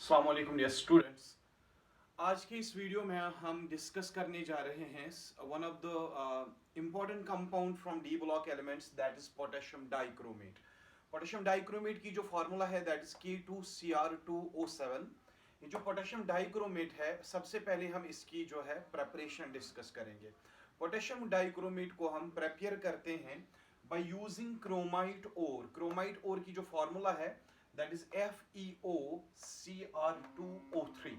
अस्सलाम वालेकुम dear students. आज के इस वीडियो में हम डिस्कस करने जा रहे हैं one of the important compound from D block elements, that is potassium dichromate. Potassium dichromate की जो फार्मूला है दैट इज K2Cr2O7। ये जो पोटेशियम डाइक्रोमेट है, सबसे पहले हम इसकी जो है प्रेपरेशन डिस्कस करेंगे। पोटेशियम डाइक्रोमेट को हम प्रेपेयर करते हैं by using chromite ore. Chromite ore की जो फार्मूला है that is FeOCr2O3।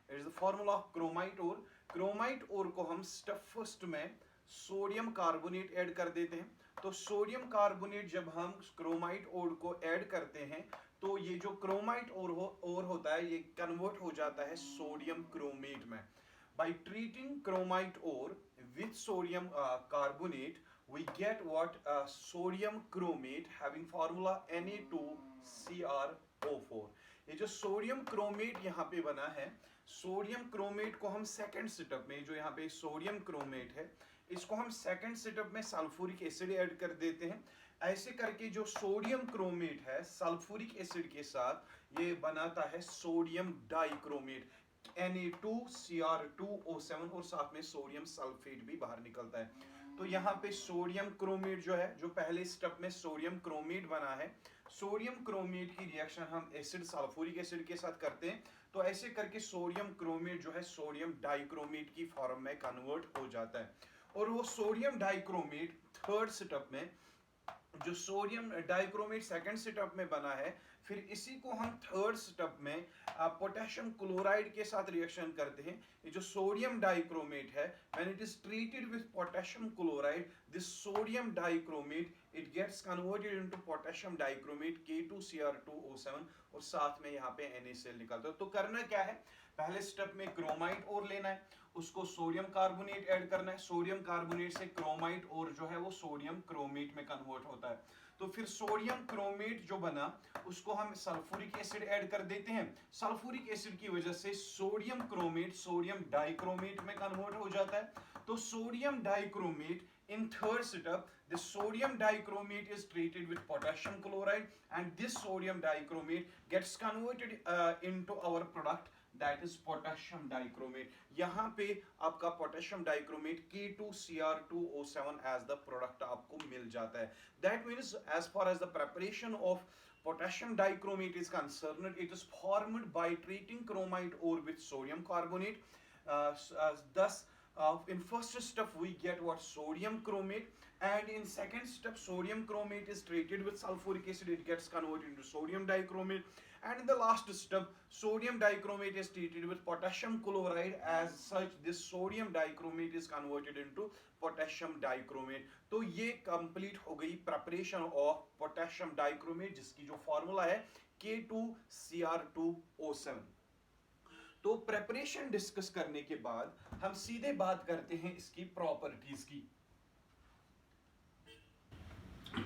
It is the formula of chromite ore। Chromite ore को हम स्टेप फर्स्ट में सोडियम कार्बोनेट ऐड कर देते हैं। तो सोडियम कार्बोनेट जब हम क्रोमाइट ओर को ऐड करते हैं तो ये जो क्रोमाइट ओर होता है ये कन्वर्ट हो जाता है सोडियम क्रोमेट में। By treating chromite ore with sodium carbonate, we get what sodium chromate having formula Na2Cr O4। ये जो सोडियम क्रोमेट यहाँ पे बना है, सोडियम क्रोमेट को हम सेकंड सेटअप में, जो यहाँ पे सोडियम क्रोमेट है, इसको हम सेकंड सेटअप में सल्फ्यूरिक एसिड ऐड कर देते हैं। ऐसे करके जो सोडियम क्रोमेट है सल्फ्यूरिक एसिड के साथ ये बनाता है सोडियम डाइक्रोमेट Na2Cr2O7 और साथ में सोडियम सल्फेट भी बाहर निकलता है। तो यहाँ पे सोडियम क्रोमेट जो है, जो पहले स्टेप में सोडियम क्रोमेट बना है, सोडियम क्रोमेट की रिएक्शन हम एसिड सल्फ्यूरिक एसिड के साथ करते हैं। तो ऐसे करके सोडियम क्रोमेट जो है सोडियम डाइक्रोमेट की फॉर्म में कन्वर्ट हो जाता है। और वो सोडियम डाइक्रोमेट थर्ड सेटअप में, जो सोडियम डाइक्रोमेट सेकंड सेटअप में बना है, फिर इसी को हम थर्ड स्टेप में पोटेशियम क्लोराइड के साथ रिएक्शन करते हैं। ये जो सोडियम डाइक्रोमेट है, when it is treated with potassium chloride, this sodium dichromate it gets converted into potassium dichromate K2Cr2O7 और साथ में यहाँ पे NaCl निकलता है। तो करना क्या है, पहले स्टेप में क्रोमाइट और लेना है, उसको सोडियम कार्बोनेट ऐड करना है, सोडियम कार्बोनेट से क्रोमाइट और जो है वो सोडियम क्रोमेट में कन्वर्ट होता है। तो फिर सोडियम क्रोमेट जो बना उसको हम सल्फ्यूरिक एसिड ऐड कर देते हैं। सल्फ्यूरिक एसिड की वजह से सोडियम क्रोमेट सोडियम डाइक्रोमेट में कन्वर्ट हो जाता है। तो sodium dichromate in third step, the sodium dichromate is treated with potassium chloride and this sodium dichromate gets converted into our product, that is potassium dichromate। यहाँ पे आपका potassium dichromate K2Cr2O7 as the product आपको मिल जाता है। That means as far as the preparation of potassium dichromate is concerned, it is formed by treating chromite ore with sodium carbonate। Thus in first step we get what sodium chromate, and in second step sodium chromate is treated with sulfuric acid, it gets converted into sodium dichromate, and in the last step sodium dichromate is treated with potassium chloride, as such this sodium dichromate is converted into potassium dichromate। तो ये complete हो गई preparation of potassium dichromate, जिसकी जो formula है K2Cr2O7। तो preparation discuss करने के बाद हम सीधे बात करते हैं इसकी प्रॉपर्टीज की।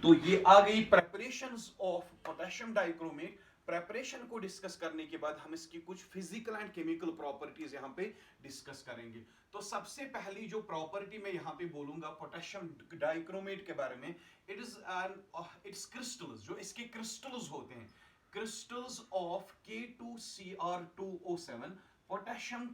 तो ये आ गई preparations of potassium dichromate. Preparation को डिस्कस करने के बाद हम इसकी कुछ फिजिकल एंड केमिकल प्रॉपर्टीज यहां पे डिस्कस करेंगे। तो सबसे पहली जो प्रॉपर्टी मैं यहां पे बोलूंगा पोटेशियम डाइक्रोमेट के बारे में, इट्स क्रिस्टल्स, जो इसके क्रिस्टल्स होते हैं, crystals of K2Cr2O7, potassium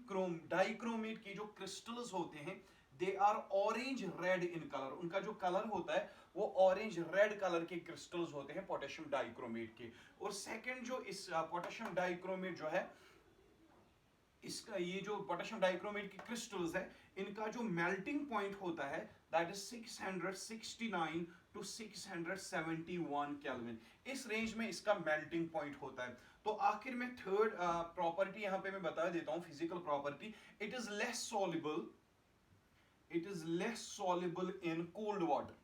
dichromate के जो क्रिस्टल्स होते हैं, they are orange red in colour. उनका जो कलर होता है वो ऑरेंज रेड कलर के क्रिस्टल्स होते हैं पोटेशियम डाइक्रोमेट के। और सेकंड जो इस पोटेशियम डाइक्रोमेट जो है, इसका ये जो पोटेशियम डाइक्रोमेट के क्रिस्टल्स है, इनका जो मेल्टिंग पॉइंट होता है दैट इज 669 to 671 केल्विन। इस रेंज में इसका मेल्टिंग पॉइंट होता है। तो आखिर में थर्ड प्रॉपर्टी यहां पे मैं बता देता हूं, physical property, it is less soluble in cold water.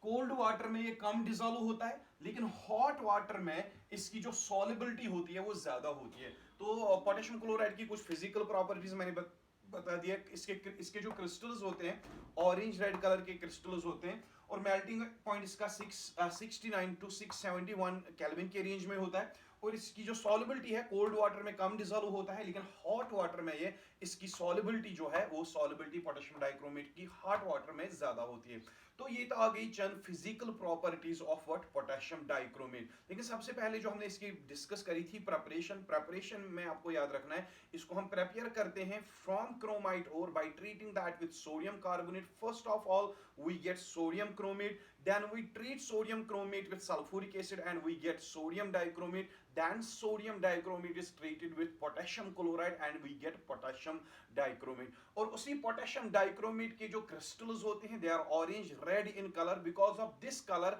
Cold water में ये कम डिजॉल्व होता है, लेकिन हॉट वाटर में इसकी जो सॉल्युबिलिटी होती है वो ज्यादा होती है। तो पोटेशियम क्लोराइड की कुछ फिजिकल प्रॉपर्टीज मैंने बता दिया। इसके जो क्रिस्टल्स होते हैं ऑरेंज रेड कलर के क्रिस्टल्स होते हैं, और मेल्टिंग पॉइंट इसका 669 to 671 केल्विन के रेंज में होता है। और इसकी जो सॉल्युबिलिटी है कोल्ड वाटर में कम डिजोल्व होता है, लेकिन हॉट वाटर में ये इसकी सॉल्युबिलिटी जो है वो सॉल्युबिलिटी पोटेशियम डाइक्रोमेट की हॉट वाटर में ज्यादा होती है। तो ये तो आ गई चंद physical properties of what potassium dichromate. लेकिन सबसे पहले जो हमने इसकी डिस्कस करी थी प्रेपरेशन में आपको याद रखना है, इसको हम प्रिपेयर करते हैं फ्रॉम क्रोमाइट और by treating that with sodium carbonate. First of all we get sodium chromate, then we treat sodium chromate with sulfuric acid and we get sodium dichromate, then sodium dichromate is treated with potassium chloride and we get potassium dichromate। और उसी potassium dichromate के जो crystals होते हैं they are orange red in color, because of this color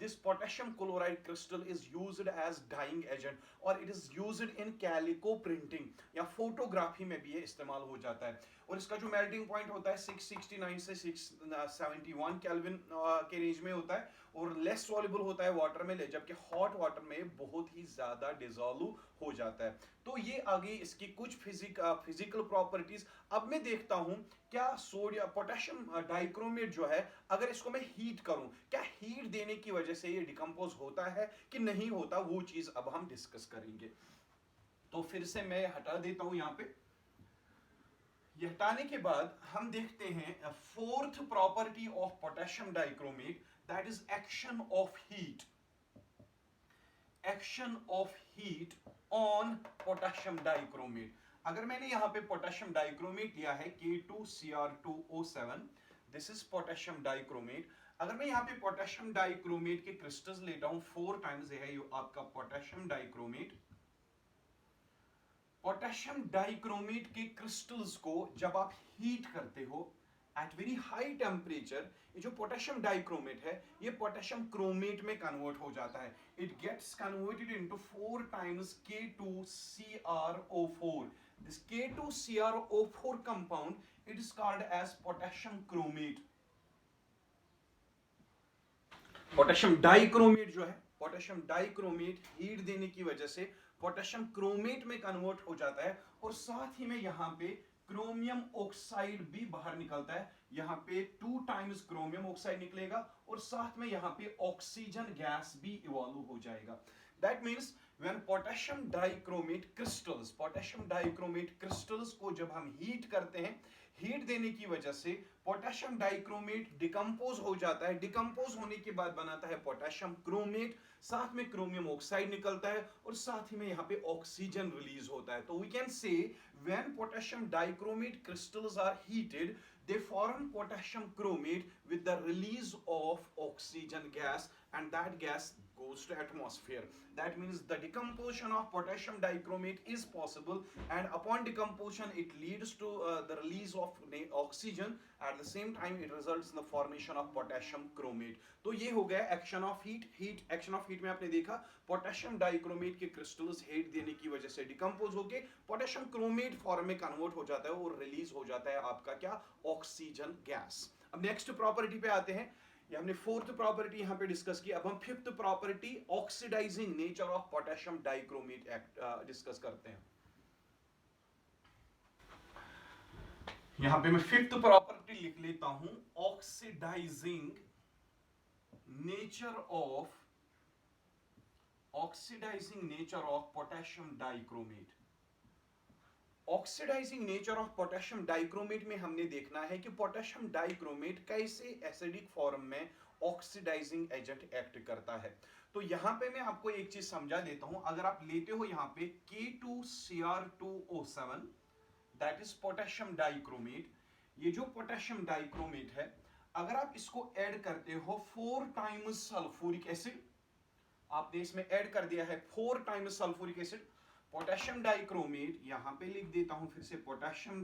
this potassium chloride crystal is used as dyeing agent और it is used in calico printing या photography में भी ये इस्तेमाल हो जाता है। और इसका जो मेल्टिंग पॉइंट होता है 669 से 671 केल्विन के रेंज में होता है और लेस सॉल्युबल होता है वाटर में, जबकि हॉट वाटर में बहुत ही ज्यादा डिसॉल्व हो जाता है। तो ये आ गई इसकी कुछ फिजिकल प्रॉपर्टीज। अब मैं देखता हूं क्या सोडियम पोटेशियम डाइक्रोमेट जो है अगर इसको मैं हीट करूं, क्या हीट देने की वजह से ये डिकम्पोज होता है कि नहीं होता, वो चीज अब हम डिस्कस करेंगे। तो फिर से मैं हटा देता हूं यहां पे। ये हटाने के बाद हम देखते हैं fourth property of potassium dichromate, that is action of heat. Action of heat on potassium dichromate. अगर मैंने यहां पे पोटेशियम डाइक्रोमेट लिया है K2Cr2O7, this is potassium dichromate. अगर मैं यहां पे पोटेशियम डाइक्रोमेट के क्रिस्टल्स लेता हूं 4 टाइम्स, है ये आपका पोटेशियम डाइक्रोमेट। पोटेशियम डाइक्रोमेट के क्रिस्टल्स को जब आप हीट करते हो एट वेरी हाई टेम्परेचर, ये जो पोटेशियम डाइक्रोमेट है ये पोटेशियम क्रोमेट में कन्वर्ट हो जाता है। It gets converted into 4 times K2CrO4। This K2CrO4 compound it is called as potassium chromate. Potassium dichromate जो है, पोटेशियम डाइक्रोमेट हीट देने की वजह से पोटेशियम क्रोमेट में कन्वर्ट हो जाता है और साथ ही में यहां पे क्रोमियम ऑक्साइड भी बाहर निकलता है। यहां पे 2 टाइम्स क्रोमियम ऑक्साइड निकलेगा और साथ में यहां पे ऑक्सीजन गैस भी इवॉल्व हो जाएगा। That means when potassium dichromate crystals को जब हम हीट करते हैं, हीट देने की वजह से पोटेशियम डाइक्रोमेट डिकम्पोज हो जाता है। डिकम्पोज होने के बाद बनाता है पोटेशियम क्रोमेट, साथ में क्रोमियम ऑक्साइड निकलता है और साथ ही में यहाँ पे ऑक्सीजन रिलीज होता है। तो we can say when potassium dichromate crystals are heated they form potassium chromate with the release of oxygen gas and that gas goes to atmosphere. That means the decomposition of potassium dichromate is possible and upon decomposition it leads to the release of oxygen, at the same time it results in the formation of potassium chromate। तो ये हो गया action of heat. Action of heat में आपने देखा potassium dichromate के crystals heat देने की वजह से डिकम्पोज होके पोटेशियम क्रोमेट फॉर्म में कन्वर्ट हो जाता है और रिलीज हो जाता है आपका क्या, ऑक्सीजन गैस। अब नेक्स्ट प्रॉपर्टी पे आते हैं। ये हमने फोर्थ प्रॉपर्टी यहां पे डिस्कस की। अब हम fifth property oxidising nature of potassium dichromate discuss करते हैं। यहां पे मैं फिफ्थ प्रॉपर्टी लिख लेता हूं, oxidising nature of potassium dichromate. Oxidising nature of potassium dichromate में हमने देखना है कि पोटेशियम डाइक्रोमेट कैसे एसिडिक फॉर्म में ऑक्सीडाइजिंग एजेंट एक्ट करता है। तो यहां पे मैं आपको एक चीज समझा देता हूं। अगर आप लेते हो यहां पे K2Cr2O7 that is potassium dichromate, ये जो पोटेशियम डाइक्रोमेट है अगर आप इसको ऐड करते हो 4 टाइम्स सल्फ्यूरिक एसिड, आपने इसमें ऐड कर दिया है 4 times sulphuric acid, potassium dichromate यहां पे लिख देता हूं फिर से पोटेशियम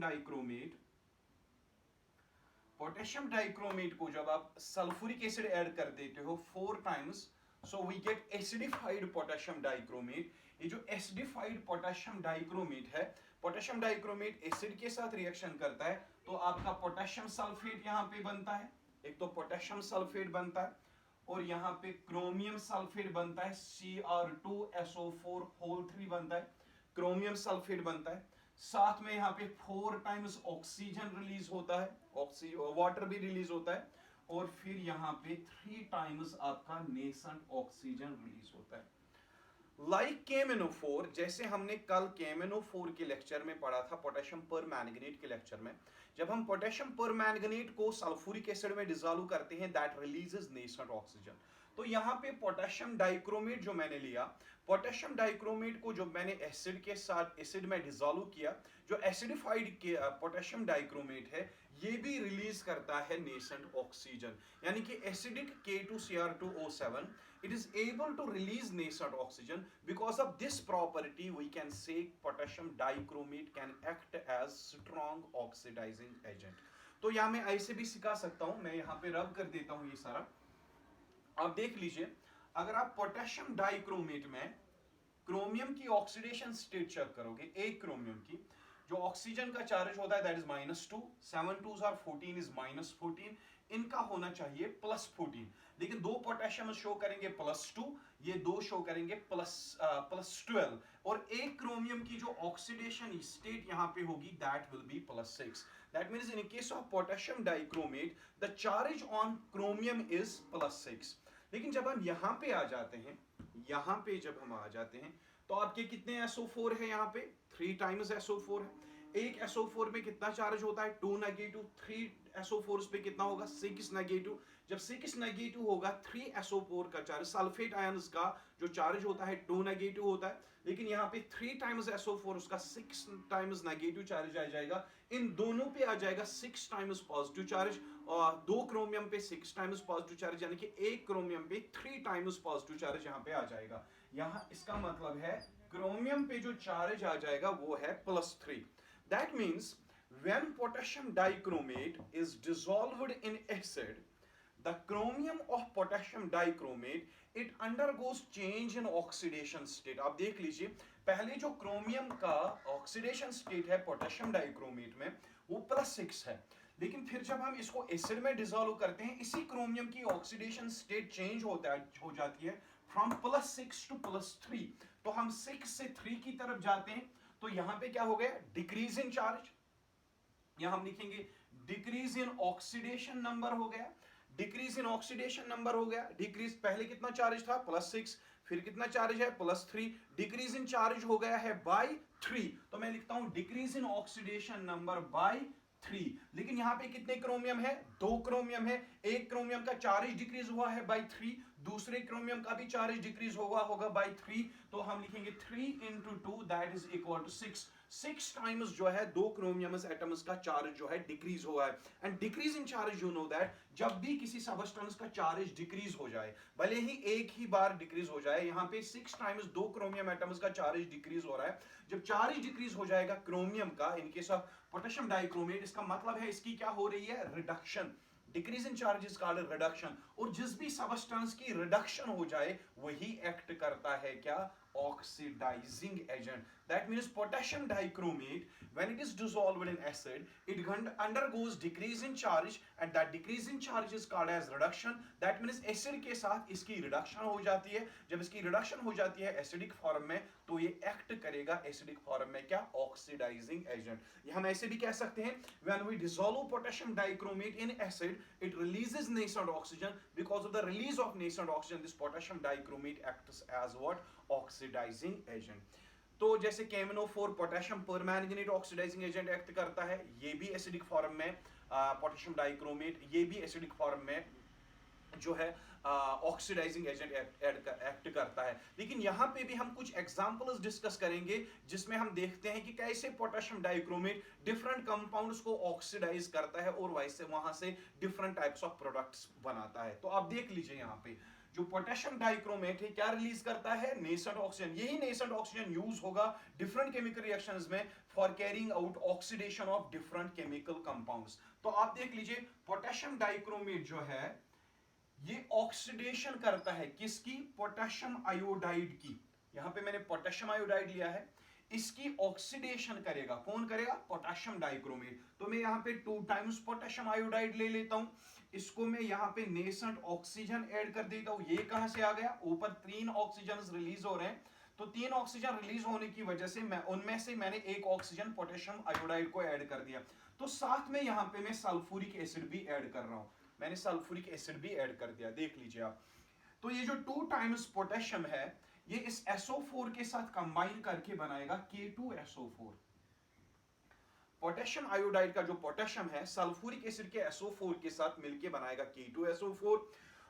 डाइक्रोमेट को जब आप सल्फ्यूरिक एसिड ऐड कर देते हो 4 times, so we get acidified potassium dichromate. ये जो एसिडिफाइड पोटेशियम डाइक्रोमेट है, पोटेशियम डाइक्रोमेट एसिड के साथ रिएक्शन करता है तो आपका पोटेशियम सल्फेट यहां पे बनता है। एक तो पोटेशियम सल्फेट बनता है और यहाँ पे क्रोमियम सल्फेट बनता है, Cr2SO4 बनता है, क्रोमियम सल्फेट बनता है। साथ में यहाँ पे 4 टाइम्स ऑक्सीजन रिलीज होता है, वाटर भी रिलीज होता है और फिर यहाँ पे 3 टाइम्स आपका नेसेंट ऑक्सीजन रिलीज होता है। लाइक KMnO4, जैसे हमने कल KMnO4 के लेक्चर में पढ़ा था, पोटेशियम पर मैंगनीट के लेक्चर में, जब हम पोटेशियम पर मैंगनीट को सल्फ्यूरिक एसिड में डिसॉल्व करते हैं, दैट रिलीजेस नेसेंट ऑक्सीजन। तो यहाँ पे पोटेशियम डाइक्रोमेट जो मैंने लिया, पोटेशियम डाइक्रोमेट को जो मैंने एसिड के साथ एसिड में डिसॉल्व किया, जो एसिडिफाइड पोटेशियम डाइक्रोमेट है, ये भी रिलीज करता है नेसेंट ऑक्सीजन। यानी कि acidic K2Cr2O7, it is able to release nascent oxygen. Because of this property we can say potassium dichromate can act as strong oxidizing agent. तो यहाँ मैं ऐसे भी सिखा सकता हूं, मैं यहाँ पे रब कर देता हूं ये सारा, आप देख लीजिए। अगर आप पोटेशियम डाइक्रोमेट में क्रोमियम की ऑक्सीडेशन स्टेट चेक करोगे, एक क्रोमियम की जो ऑक्सीजन का चार्ज होता है that is -2, 7 2s are 14 is -14, इनका होना चाहिए +14, लेकिन दो पोटेशियम शो करेंगे +2, ये दो शो करेंगे +12, और एक क्रोमियम की जो ऑक्सीडेशन स्टेट यहाँ पे होगी that will be +6। That means in case of potassium dichromate the charge on chromium is +6। लेकिन जब हम यहाँ पे आ जाते हैं, यहाँ पे जब हम आ जाते हैं तो आपके कितने SO4 है, यहाँ पे 3 टाइम्स SO4 है। एक SO4 में कितना चार्ज होता है, 2 नेगेटिव, 3 SO4 पे कितना होगा, 6 नेगेटिव। जब 6 नेगेटिव होगा, 3 SO4 का चार्ज, सल्फेट आयंस का जो चार्ज होता है 2 नेगेटिव होता है, लेकिन यहाँ पे 3 टाइम्स SO4 उसका 6 टाइम्स नेगेटिव चार्ज आ जाएगा। इन दोनों पे आ जाएगा 6 टाइम्स पॉजिटिव चार्ज, और दो क्रोमियम पे 6 टाइम्स पॉजिटिव चार्ज, यानी कि एक क्रोमियम पे 3 टाइम्स पॉजिटिव चार्ज यहाँ पे आ जाएगा। यहाँ इसका मतलब है क्रोमियम पे जो चार्ज आ जाएगा वो है +3। That means when potassium dichromate is dissolved in acid, the chromium of potassium dichromate it undergoes change in oxidation state। आप देख लीजिए, पहले जो क्रोमियम का ऑक्सीडेशन स्टेट है पोटेशियम डाइक्रोमेट में वो +6 है, लेकिन फिर जब हम इसको एसिड में डिसॉल्व करते हैं, इसी क्रोमियम की ऑक्सीडेशन स्टेट चेंज हो जाती है फ्रॉम +6 टू +3। तो हम 6 से 3 की तरफ जाते हैं, तो यहां पे क्या हो गया, डिक्रीज इन चार्ज, यहां हम लिखेंगे डिक्रीज इन ऑक्सीडेशन नंबर हो गया, डिक्रीज इन ऑक्सीडेशन नंबर हो गया। डिक्रीज, पहले कितना चार्ज था +6, फिर कितना चार्ज है +3, डिक्रीज इन चार्ज हो गया है बाय 3, तो मैं लिखता हूं decrease in oxidation number by 3। लेकिन यहां पे कितने क्रोमियम है, 2 क्रोमियम है, एक क्रोमियम का चार्ज डिक्रीज हुआ है बाय 3, दूसरे क्रोमियम का भी चार्ज डिक्रीज हुआ होगा बाय 3, तो हम लिखेंगे 3 × 2 that is equal to 6। 6 times जो है दो क्रोमियम एटम्स का चार्ज जो है डिक्रीज हुआ है। And decrease in charge, you know that जब भी किसी सबस्टेंस का चार्ज डिक्रीज हो जाए, भले ही एक ही बार डिक्रीज हो जाए, यहाँ पे 6 टाइम्स दो क्रोमियम एटम्स का चार्ज डिक्रीज हो रहा है, जब चार्ज डिक्रीज हो जाएगा क्रोमियम का इन केस ऑफ पोटेशियम डाइक्रोमेट, इसका मतलब है इसकी क्या हो रही है, reduction. Decrease in charge is called reduction, और जिस भी सबस्टेंस की रिडक्शन हो जाए वही एक्ट करता है क्या, oxidizing agent। That means potassium dichromate, when it is dissolved in acid, it undergoes decrease in charge, and that decrease in charge is called as reduction। That means acid के साथ इसकी reduction हो जाती है, जब इसकी reduction हो जाती है acidic form में, तो ये act करेगा acidic form में क्या, oxidizing agent। ये हम ऐसे भी कह सकते हैं, when we dissolve potassium dichromate in acid, it releases nascent oxygen। Because of the release of nascent oxygen, this potassium dichromate acts as what, oxidising agent. तो जैसे KMnO4 potassium permanganate oxidising agent act करता है, ये भी acidic form में, potassium dichromate ये भी acidic form में जो है ऑक्सीडाइजिंग एजेंट एक्ट करता है। लेकिन यहाँ पे भी हम कुछ एग्जांपल्स डिस्कस करेंगे जिसमें हम देखते हैं कि कैसे पोटेशियम डाइक्रोमेट डिफरेंट कंपाउंड्स को ऑक्सीडाइज करता है और वैसे वहां से डिफरेंट टाइप्स ऑफ प्रोडक्ट्स बनाता है। तो आप देख लीजिए, यहाँ पे जो पोटेशियम डाइक्रोमेट है क्या रिलीज करता है, नेसेंट ऑक्सीजन। यही नेसेंट ऑक्सीजन यूज होगा डिफरेंट केमिकल रिएक्शंस में for carrying out oxidation of different chemical compounds. तो आप देख लीजिए, पोटेशियम डाइक्रोमेट जो है ये ऑक्सीडेशन करता है किसकी, पोटेशियम आयोडाइड की। यहां पे मैंने पोटेशियम आयोडाइड लिया है, इसकी ऑक्सीडेशन करेगा, कौन करेगा, पोटेशियम डाइक्रोमेट। तो मैं यहाँ पे 2 टाइम्स पोटेशियम आयोडाइड ले लेता हूं, इसको मैं यहाँ पे नेसेंट ऑक्सीजन ऐड कर देता हूं। ये कहां से आ गया, ऊपर 3 ऑक्सीजन रिलीज हो रहे हैं, तो 3 ऑक्सीजन रिलीज होने की वजह से मैं उनमें से मैंने एक ऑक्सीजन पोटेशियम आयोडाइड को ऐड कर दिया। तो साथ में यहाँ पे मैं सल्फ्यूरिक एसिड भी ऐड कर रहा हूं, मैंने सल्फ्यूरिक एसिड भी ऐड कर दिया, देख लीजिए आप। तो ये जो 2 टाइम्स पोटेशियम है, ये इस SO4 के साथ कंबाइन करके बनाएगा K2SO4। पोटेशियम आयोडाइड का जो पोटेशियम है सल्फ्यूरिक एसिड के SO4 के साथ मिलके बनाएगा K2SO4।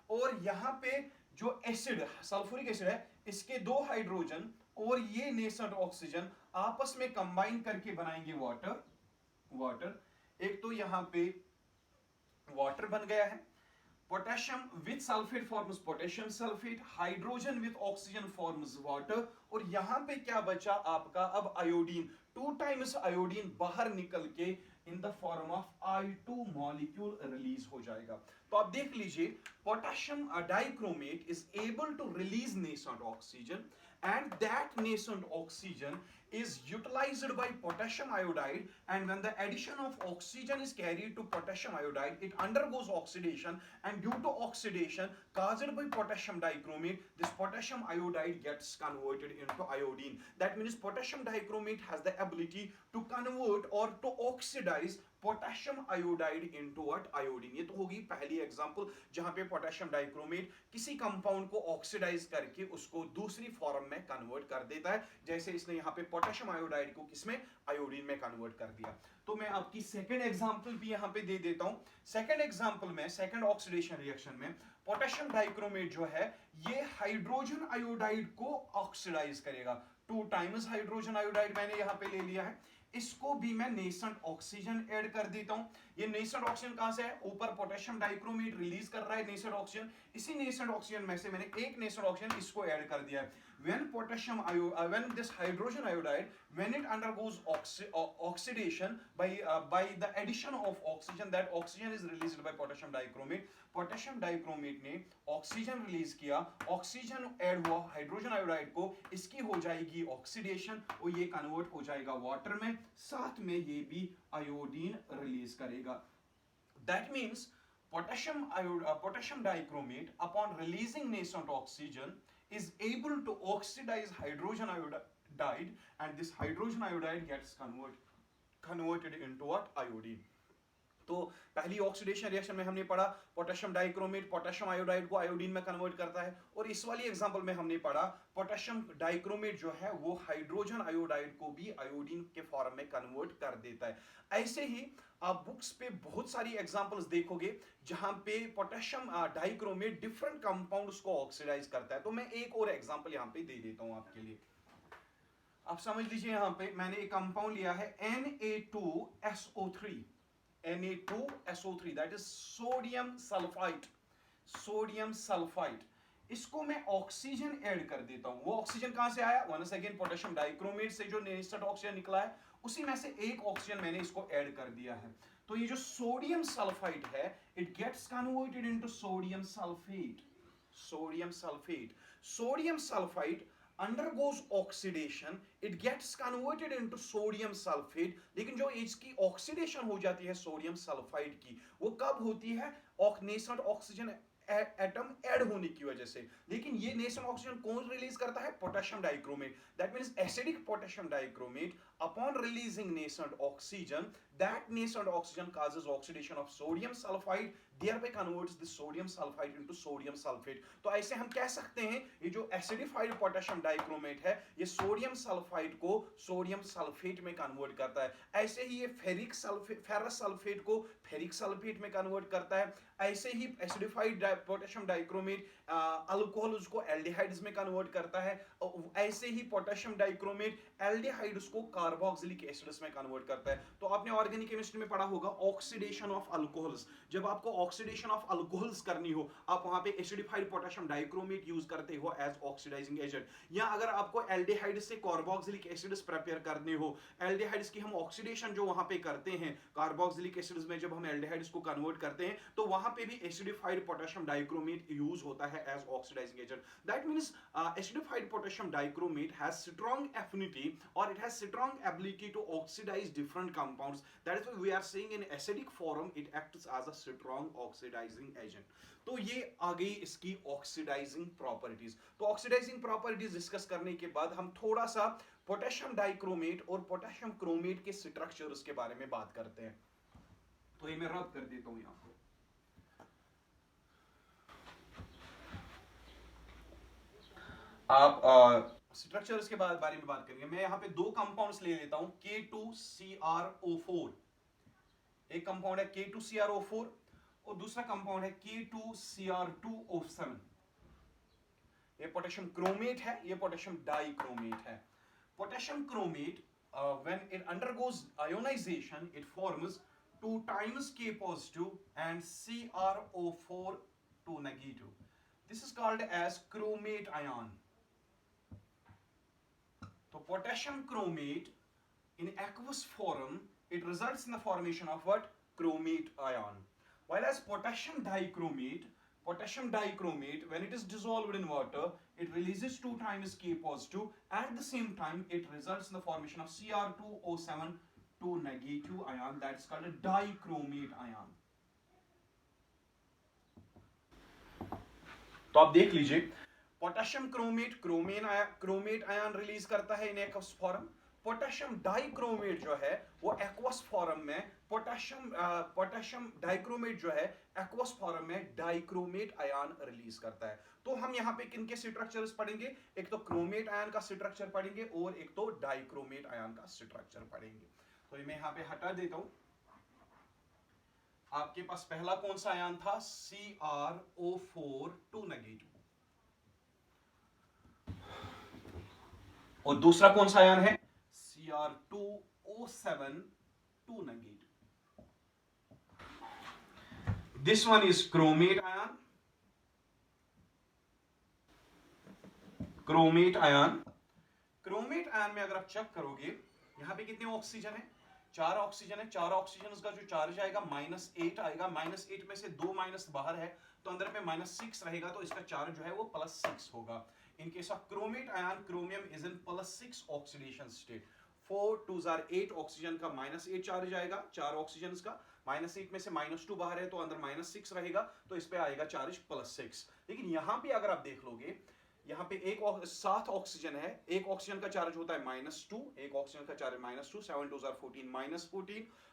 और यहां पे जो एसिड सल्फ्यूरिक एसिड है इसके दो हाइड्रोजन और ये नेसेंट ऑक्सीजन आपस में कंबाइन करके बनाएंगे वाटर। एक तो यहां पे वाटर बन गया है, potassium with sulphate forms potassium sulphate, hydrogen with oxygen forms water, और यहां पे क्या बचा आपका अब आयोडीन, 2 टाइम्स आयोडीन बाहर निकल के in the form of I2 molecule release हो जाएगा। तो आप देख लीजिए potassium dichromate is able to release nascent oxygen and that nascent oxygen is utilized by potassium iodide, and when the addition of oxygen is carried to potassium iodide it undergoes oxidation, and due to oxidation caused by potassium dichromate this potassium iodide gets converted into iodine. That means potassium dichromate has the ability to convert or to oxidize potassium iodide into what iodine. ये तो होगी पहली example जहां पे potassium dichromate किसी compound को oxidise करके उसको दूसरी फॉर्म में कन्वर्ट कर देता है, जैसे इसने यहां पे पोटेशियम आयोडाइड को किसमें आयोडीन में कन्वर्ट कर दिया। तो मैं आपकी सेकंड एग्जांपल भी यहां पे दे देता हूं। सेकंड एग्जांपल में सेकंड ऑक्सीडेशन रिएक्शन में पोटेशियम डाइक्रोमेट जो है ये हाइड्रोजन आयोडाइड को ऑक्सीडाइज करेगा, 2 टाइम्स हाइड्रोजन आयोडाइड मैंने यहां पे ले लिया है, इसको भी मैं नेसेंट ऑक्सीजन ऐड कर देता हूं। ये नेसेंट ऑक्सीजन कहां से है, ऊपर पोटेशियम डाइक्रोमेट रिलीज कर रहा है नेसेंट ऑक्सीजन, इसी नेसेंट ऑक्सीजन में से मैंने एक नेसेंट ऑक्सीजन इसको ऐड कर दिया है। when this hydrogen iodide when it undergoes oxidation by the addition of oxygen, that oxygen is released by potassium dichromate, potassium dichromate ने ऑक्सीजन रिलीज किया, ऑक्सीजन ऐड हुआ हाइड्रोजन आयोडाइड को, इसकी हो जाएगी ऑक्सीडेशन और ये कन्वर्ट हो जाएगा वाटर में, साथ में ये भी आयोडीन रिलीज करेगा। That means potassium dichromate upon releasing nascent oxygen is able to oxidize hydrogen iodide, and this hydrogen iodide gets converted into what iodine। तो पहली ऑक्सीडेशन रिएक्शन में हमने पढ़ा पोटेशियम डाइक्रोमेट पोटेशियम आयोडाइड को iodine में convert करता है, और इस वाली एग्जांपल में हमने पढ़ा पोटेशियम डाइक्रोमेट जो है वो हाइड्रोजन आयोडाइड को भी आयोडीन के फॉर्म में कन्वर्ट कर देता है। ऐसे ही आप बुक्स पे बहुत सारी एग्जांपल्स देखोगे जहां पे पोटेशियम डाइक्रोमेट डिफरेंट कंपाउंड्स को ऑक्सीडाइज करता है। तो मैं एक और एग्जांपल यहां पे दे देता हूं आपके लिए, आप समझ लीजिए। यहां पे मैंने एक कंपाउंड लिया है Na2SO3, Na2SO3 that is sodium sulfite। इसको मैं ऑक्सीजन ऐड कर देता हूं। वो ऑक्सीजन कहां से आया, वंस अगेन पोटेशियम डाइक्रोमेट से जो नेसेंट ऑक्सीजन निकला है उसी में से एक ऑक्सीजन मैंने इसको ऐड कर दिया है। तो ये जो सोडियम सल्फाइड है it gets converted into sodium sulphate undergoes oxidation, it gets converted into sodium sulfate। लेकिन जो इसकी ऑक्सीडेशन हो जाती है सोडियम सल्फाइड की वो कब होती है, नेसेंट ऑक्सीजन एटम ऐड होने की वजह से। लेकिन ये नेसेंट ऑक्सीजन कौन रिलीज करता है, potassium dichromate. That means acidic potassium dichromate upon releasing nascent oxygen, that nascent oxygen causes oxidation of sodium sulfide, thereby converts the sodium sulfide into sodium sulfate। तो ऐसे हम कह सकते हैं ये जो एसिडिफाइड पोटेशियम डाइक्रोमेट है ये सोडियम सल्फाइड को सोडियम सल्फेट में कन्वर्ट करता है। ऐसे ही ये फेरस सल्फेट को फेरिक सल्फेट में कन्वर्ट करता है। ऐसे ही एसिडिफाइड पोटेशियम डाइक्रोमेट अल्कोहल उसको एल्डिहाइड्स में कन्वर्ट करता है। ऐसे ही पोटेशियम डाइक्रोमेट एल्डिहाइड्स को कार्बोक्सिलिक एसिड्स में कन्वर्ट करता है। तो आपने ऑर्गेनिक केमिस्ट्री में पढ़ा होगा ऑक्सीडेशन ऑफ अल्कोहल्स। जब आपको ऑक्सीडेशन ऑफ अल्कोहल्स करनी हो आप वहां पे एसिडिफाइड पोटेशियम डाइक्रोमेट यूज करते हो एज ऑक्सीडाइजिंग एजेंट, या अगर आपको एल्डिहाइड से कार्बोक्सिलिक एसिड्स प्रिपेयर करने हो, एल्डिहाइड्स की हम ऑक्सीडेशन जो वहां पे करते हैं कार्बोक्सिलिक एसिड्स में जब हम एल्डिहाइड्स को कन्वर्ट करते हैं तो वहां पे भी एसिडिफाइड पोटेशियम डाइक्रोमेट यूज होता है as oxidising agent. That means acidified potassium dichromate has strong affinity or it has strong ability to oxidize different compounds, that is why we are saying in acidic form it acts as a strong oxidizing agent। तो ये आ गई इसकी oxidising properties. तो oxidising properties discuss करने के बाद हम थोड़ा सा पोटेशियम डाइक्रोमेट और पोटेशियम क्रोमेट के स्ट्रक्चर्स के बारे में बात करते हैं। तो ये मैं रद्द कर देता हूं यहां पर। आप स्ट्रक्चर्स के बारे में बात करेंगे। मैं यहाँ पे दो कंपाउंड्स ले लेता हूं, K2CrO4। एक कंपाउंड है K2CrO4 और दूसरा कंपाउंड है K2Cr2O7। ये पोटेशियम क्रोमेट है, ये पोटेशियम डाइक्रोमेट है। Potassium chromate, when it undergoes ionization, it forms 2 times K positive and CrO4 2 negative. This is called as chromate ion. So potassium chromate in aqueous form, it results in the formation of what? Chromate ion. While as potassium dichromate, when it is dissolved in water, it releases 2 times K positive. At the same time, it results in the formation of Cr2O7 2 negative ion. That's called a dichromate ion. तो आप देख लीजिए, potassium chromate chromate ion release करता है in aqueous form. Potassium dichromate जो है वो aqueous form में पोटेशियम डाइक्रोमेट जो है एक्वस फॉर्म में डाइक्रोमेट आयन रिलीज करता है। तो हम यहाँ पे किन के स्ट्रक्चर्स पढ़ेंगे? एक तो क्रोमेट आयन का स्ट्रक्चर पढ़ेंगे और एक तो डाइक्रोमेट आयन का स्ट्रक्चर पढ़ेंगे। तो मैं यहाँ पे हटा देता हूं। आपके पास पहला कौन सा आयन था? CrO4 2 negative. और दूसरा कौन सा आयन है? Cr2O7 2 negative. This one is chromate ion. Chromate ion. Chromate ion में अगर आप चेक करोगे, यहां पे कितने ऑक्सीजन है? 4 ऑक्सीजन है। 4 ऑक्सीजन का जो चार्ज आएगा -8 आएगा। -8 में से 2 माइनस बाहर है तो अंदर में -6 रहेगा, तो इसका चार्ज जो है वो +6 होगा। In case of chromate ion, chromium is in +6 oxidation state. 4 2s are 8 oxygen का -8 चार्ज आएगा, 4 ऑक्सीजन का। -8 में से -2 बाहर है तो अंदर -6 रहेगा, तो इस पे आएगा चार्ज +6। लेकिन यहां पे अगर आप देख लोगे, यहाँ पे 7 ऑक्सीजन है। एक ऑक्सीजन का चार्ज होता है -2, एक ऑक्सीजन का चार्ज -2, 7 2s are 14,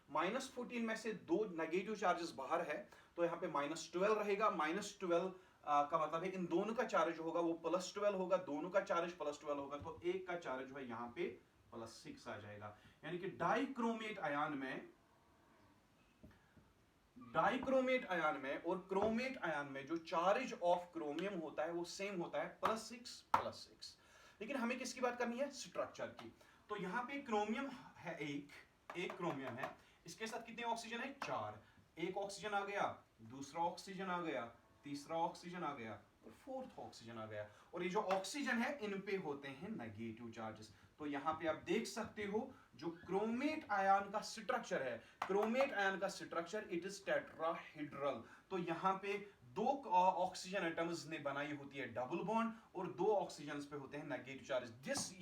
-14 में से 2 नेगेटिव चार्जेस बाहर है, तो यहाँ पे -12 रहेगा। -12 का मतलब है इन दोनों का चार्ज होगा वो +12 होगा, दोनों का चार्ज +12 होगा, तो एक का चार्ज जो है यहाँ पे +6 आ जाएगा। यानी कि डाइक्रोमेट आयन में और क्रोमेट आयन में जो चार्ज ऑफ क्रोमियम होता है वो सेम होता है, +6। लेकिन हमें किसकी बात करनी है? स्ट्रक्चर की। तो यहाँ पे क्रोमियम है, एक क्रोमियम है, इसके साथ कितने ऑक्सीजन है? 4। एक ऑक्सीजन आ गया, दूसरा ऑक्सीजन आ गया, तीसरा ऑक्सीजन आ गया और फोर्थ ऑक्सीजन आ गया। और ये जो ऑक्सीजन है इन पे होते हैं नेगेटिव चार्जेस। तो यहाँ पे आप देख सकते हो जो क्रोमेट आयन का स्ट्रक्चर है, क्रोमेट आयन का स्ट्रक्चर इट इज टेट्राहेड्रल। तो यहाँ पे 2 ऑक्सीजन एटम्स ने बनाई होती है डबल बॉन्ड और 2 ऑक्सीजन पे होते हैं नेगेटिव चार्ज।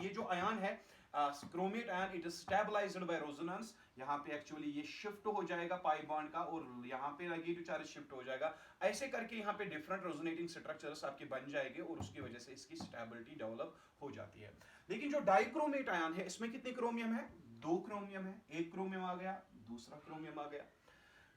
ये जो आयन है chromate ion, it is stabilised by resonance. यहाँ पे एक्चुअली ये शिफ्ट हो जाएगा पाई बॉन्ड का और यहाँ पे नेगेटिव चार्ज शिफ्ट हो जाएगा। ऐसे करके यहाँ पे डिफरेंट रेजोनेटिंग स्ट्रक्चर्स आपके बन जाएंगे और उसकी वजह से इसकी स्टेबिलिटी डेवलप हो जाती है। लेकिन जो डाइक्रोमेट आयन है इसमें कितने क्रोमियम है? 2 क्रोमियम है। एक क्रोमियम आ गया, दूसरा क्रोमियम आ गया।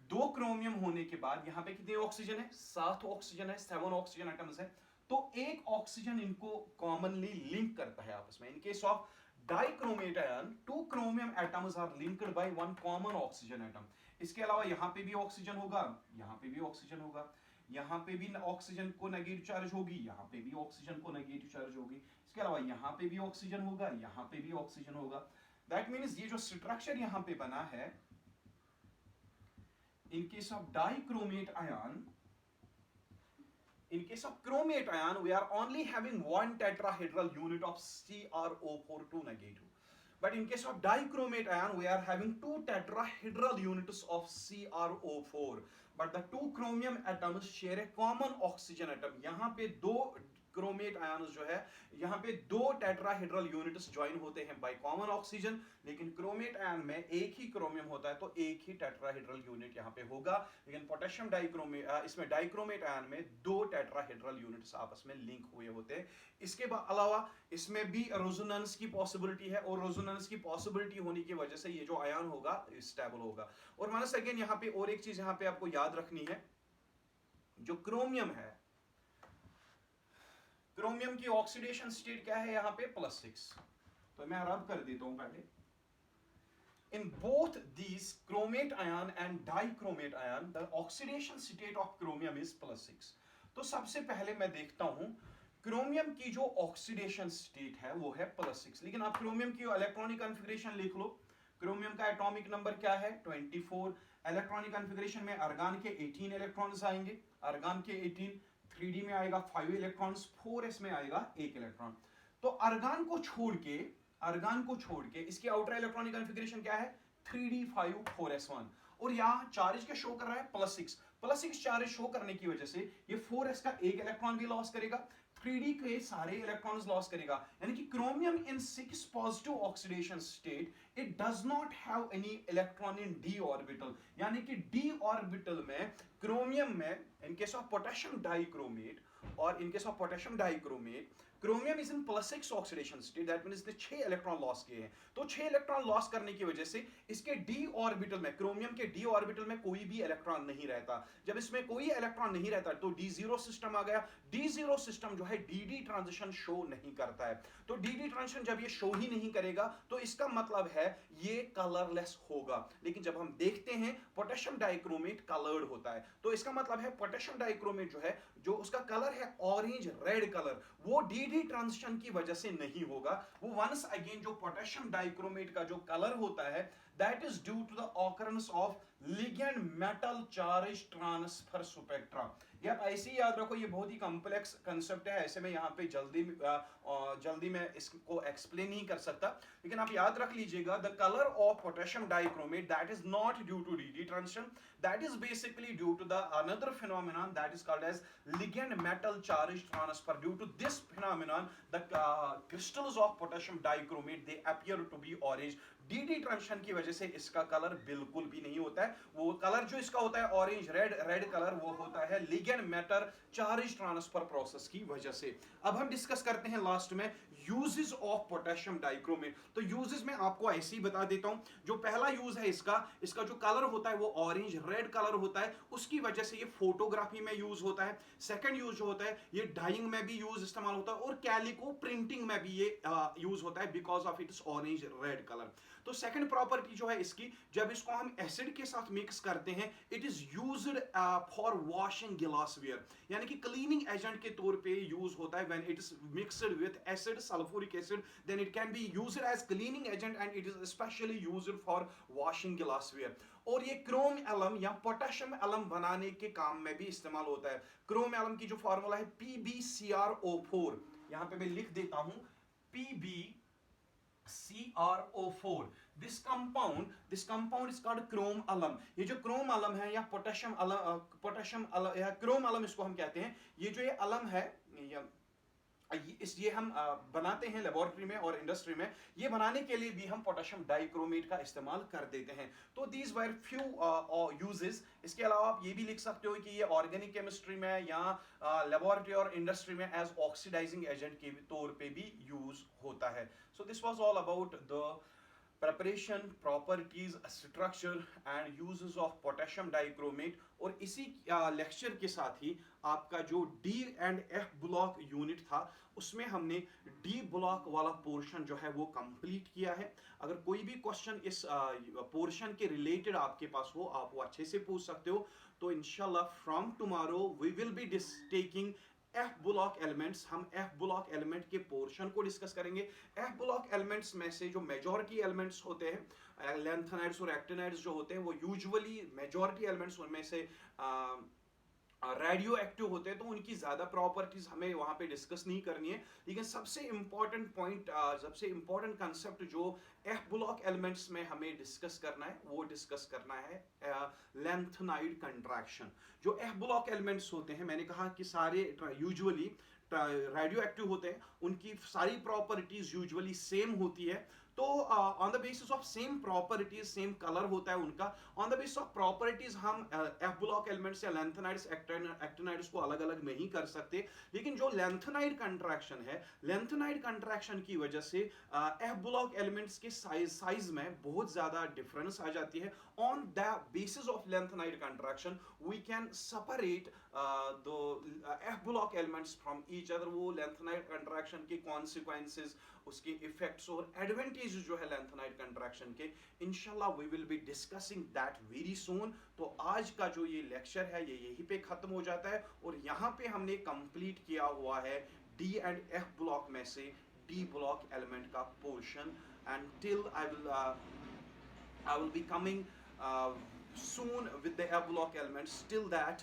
2 क्रोमियम होने के बाद यहाँ पे कितने ऑक्सीजन है? 7 ऑक्सीजन है, 7 ऑक्सीजन एटम्स है। तो एक ऑक्सीजन इनको कॉमनली लिंक करता है आपस में। In case of dichromate ion, 2 chromium atoms are linked by 1 common oxygen atom. इसके अलावा यहाँ पे भी ऑक्सीजन होगा, यहाँ पे भी ऑक्सीजन होगा, यहाँ पे भी ऑक्सीजन को नेगेटिव चार्ज होगी, यहाँ पे भी ऑक्सीजन को नेगेटिव चार्ज होगी। इसके अलावा यहाँ पे भी ऑक्सीजन होगा, यहाँ पे भी ऑक्सीजन होगा। दैट मीन्स ये जो स्ट्रक्चर यहाँ पे बना है, इन case of dichromate ion, in case of chromate ion, we are only having 1 tetrahedral unit of CrO4 2 negative. But in case of dichromate ion, we are having 2 tetrahedral units of CrO4. But the 2 chromium atoms share a common oxygen atom. यहाँ पे 2 chromate ion जो है, यहाँ पे 2 tetrahedral units join होते हैं by common oxygen. लेकिन chromate ion में एक ही क्रोमियम होता है तो एक ही टेट्राहेड्रल यूनिट यहाँ पे होगा। लेकिन पोटेशियम डाइक्रोमेट, इसमें डाइक्रोमेट आयन में 2 टेट्राहेड्रल यूनिट्स आपस में लिंक हुए होते हैं। इसके अलावा इसमें भी रेजोनेंस की पॉसिबिलिटी है और रेजोनेंस की पॉसिबिलिटी होने की वजह से ये जो आयन होगा स्टेबल होगा। और वंस अगेन यहाँ पे और एक चीज यहाँ पे आपको याद रखनी है, जो क्रोमियम है, क्रोमियम की ऑक्सीडेशन स्टेट क्या है यहाँ पे +6। तो मैं रब कर देता हूं पहले। In both these chromate ion and dichromate ion, the oxidation state of chromium is +6। तो सबसे पहले मैं देखता हूं क्रोमियम की जो ऑक्सीडेशन स्टेट है वो है +6। लेकिन आप क्रोमियम की इलेक्ट्रॉनिक कॉन्फ़िगरेशन लिख लो। क्रोमियम का एटॉमिक नंबर क्या है 24। इलेक्ट्रॉनिक कॉन्फ़िगरेशन में अर्गान के 18 इलेक्ट्रॉन्स आएंगे। अर्गान के 18 3D में आएगा 5 इलेक्ट्रॉन्स, 4s में आएगा 1 इलेक्ट्रॉन। तो अर्गान को छोड़ के इसकी आउटर इलेक्ट्रॉनिक कॉन्फ़िगरेशन क्या है 3d5 4s1। और यहाँ चार्ज क्या शो कर रहा है +6 चार्ज शो करने की वजह से ये 4s का एक इलेक्ट्रॉन भी लॉस करेगा, 3d के सारे इलेक्ट्रॉन्स लॉस करेगा। यानी कि chromium in 6 positive oxidation state it does not have any electron in d orbital. यानी कि d ऑर्बिटल में क्रोमियम में in case of potassium dichromate और in case of potassium dichromate chromium is in +6 oxidation state, that means इसने 6 electron loss किए हैं। तो 6 electron loss करने की वजह से इसके d ऑर्बिटल में, क्रोमियम के d ऑर्बिटल में कोई भी इलेक्ट्रॉन नहीं रहता। जब इसमें कोई इलेक्ट्रॉन नहीं रहता तो d0 सिस्टम आ गया। d0 सिस्टम जो है dd ट्रांजिशन शो नहीं करता है। तो dd ट्रांजिशन जब ये शो ही नहीं करेगा तो इसका मतलब है ये कलरलेस होगा। लेकिन जब हम देखते हैं पोटेशियम डाइक्रोमेट कलर्ड होता है, तो इसका मतलब है पोटेशियम डाइक्रोमेट जो है, जो उसका कलर है ऑरेंज रेड कलर, वो dd ट्रांजिशन की वजह से नहीं होगा। वो वंस अगेन जो पोटेशियम डाइक्रोमेट का जो कलर होता है that is due to the occurrence of ligand metal charge transfer spectra. ये आप ऐसे ही याद रखो, ये बहुत ही कॉम्प्लेक्स कंसेप्ट है, ऐसे में यहाँ पे जल्दी मैं इसको एक्सप्लेन नहीं कर सकता। लेकिन आप याद रख लीजिएगा the colour of potassium dichromate that is not due to dd transition, that is basically due to the another phenomenon that is called as ligand metal charge transfer. Due to this phenomenon the crystals of potassium dichromate they appear to be orange। dd transition की वजह से इसका colour बिल्कुल भी नहीं होता है। वो कलर जो इसका होता है ऑरेंज रेड कलर, वो होता है ligand metal charge transfer process की वजह से। अब हम डिस्कस करते हैं लास्ट में यूजेस ऑफ पोटेशियम डाइक्रोमेट। तो यूजेस में आपको ऐसे ही बता देता हूं। जो पहला यूज है इसका जो कलर होता है वो ऑरेंज रेड कलर होता है, उसकी वजह से ये फोटोग्राफी में यूज होता है। सेकंड यूज जो होता है ये डाइंग में भी यूज इस्तेमाल होता है और कैलिको प्रिंटिंग में भी ये यूज होता है because of its orange red colour. तो सेकंड प्रॉपर्टी जो है इसकी, जब इसको हम एसिड के साथ मिक्स करते हैं it is used for washing glassware, यानी कि क्लीनिंग एजेंट के तौर पे यूज होता है। When it is mixed with acid sulphuric acid then it can be used as cleaning agent and it is specially used for washing glassware. और ये chrome alum या पोटेशियम एलम बनाने के काम में भी इस्तेमाल होता है। क्रोम एलम की जो फार्मूला है PbCrO4, यहां पे मैं लिख देता हूं PbCrO4। This compound is called chrome alum। ये जो क्रोम अलम है या पोटेशियम अलम या क्रोम अलम इसको हम कहते हैं। ये जो ये अलम है ये हम बनाते हैं लेबोरेटरी में और इंडस्ट्री में। ये बनाने के लिए भी हम पोटेशियम डाइक्रोमेट का इस्तेमाल कर देते हैं। तो दीज वर फ्यू यूजेस। इसके अलावा आप ये भी लिख सकते हो कि ये ऑर्गेनिक केमिस्ट्री में या लेबोरेटरी और इंडस्ट्री में एज ऑक्सीडाइजिंग एजेंट के तौर पे भी यूज होता है। So this was all about the preparation, properties, structure and uses of potassium dichromate। और इसी लेक्चर के साथ ही आपका जो D and F block unit था उसमें हमने D ब्लॉक वाला पोर्शन जो है वो कंप्लीट किया है। अगर कोई भी क्वेश्चन इस पोर्शन के रिलेटेड आपके पास हो आप वो अच्छे से पूछ सकते हो। तो इंशाल्लाह from tomorrow we will be taking F block elements. हम F ब्लॉक एलिमेंट के पोर्शन को डिस्कस करेंगे। F ब्लॉक एलिमेंट्स में से जो मेजॉरिटी एलिमेंट्स होते हैं लैंथेनाइड्स और एक्टिनाइड्स जो होते हैं वो यूजुअली मेजॉरिटी एलिमेंट्स उनमें से रेडियो एक्टिव होते हैं, तो उनकी ज्यादा प्रॉपर्टीज हमें वहां पे डिस्कस नहीं करनी है। लेकिन सबसे इंपॉर्टेंट पॉइंट सबसे इंपॉर्टेंट कंसेप्ट जो F ब्लॉक एलिमेंट्स में हमें डिस्कस करना है वो डिस्कस करना है लैंथेनाइड कंट्रैक्शन। जो F ब्लॉक एलिमेंट्स होते हैं मैंने कहा कि सारे यूजुअली रेडियो एक्टिव होते हैं, उनकी सारी प्रॉपर्टीज यूजुअली सेम होती है। तो on the basis of same properties, same colour होता है उनका, on the basis of properties हम एफ ब्लॉक एलिमेंट्स या लेंथेनाइड्स एक्टिनाइड्स को अलग अलग नहीं कर सकते। लेकिन जो लेंथेनाइड कंट्रैक्शन है, लेंथेनाइड कंट्रैक्शन की वजह से एफ ब्लॉक एलिमेंट्स के साइज में बहुत ज्यादा डिफरेंस आ जाती है। On the basis of lanthanide contraction we can separate the F block elements from each other. वो लेंथेनाइड कंट्रैक्शन के कॉन्सिक्वेंसेस, उसके इफेक्ट्स और एडवांटेज जो है लेंथेनाइड कंट्रैक्शन के, इंशाल्लाह we will be discussing that very soon. तो आज का जो ये लेक्चर है ये यहीं पे खत्म हो जाता है, और यहाँ पे हमने कंप्लीट किया हुआ है डी एंड एफ ब्लॉक में से डी ब्लॉक एलिमेंट का portion. And till I will be coming soon with the F block elements. Till that,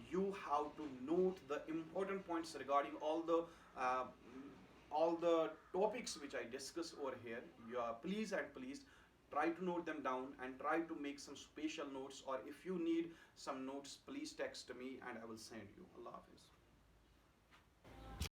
you have to note the important points regarding uh, all the topics which I discuss over here. You are, please and please try to note them down and try to make some special notes. Or if you need some notes, please text me and I will send you. Allah Hafiz.